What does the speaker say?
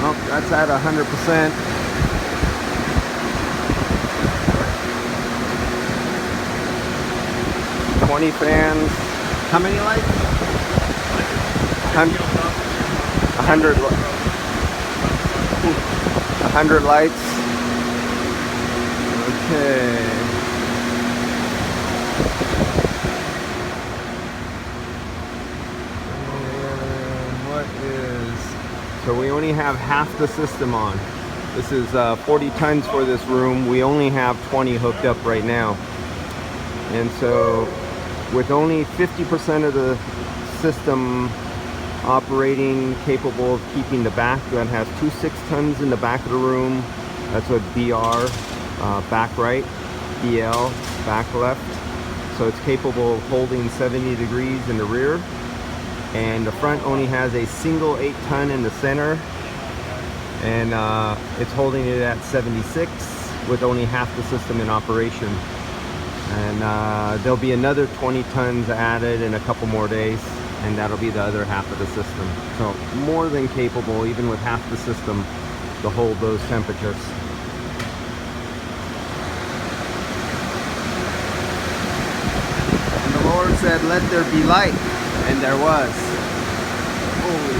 Oh, that's at 100%. Fans. How many lights? 100 lights. Okay. What is... So we only have half the system on. This is 40 tons for this room. We only have 20 hooked up right now. And so with only 50% of the system operating, capable of keeping the back, that has 2 6-tons in the back of the room. That's what BR, back right, BL, back left. So it's capable of holding 70 degrees in the rear. And the front only has a single 8-ton in the center. And it's holding it at 76 with only half the system in operation. And there'll be another 20 tons added in a couple more days, and that'll be the other half of the system. So more than capable, even with half the system, to hold those temperatures. And the Lord said, "Let there be light," and there was. Holy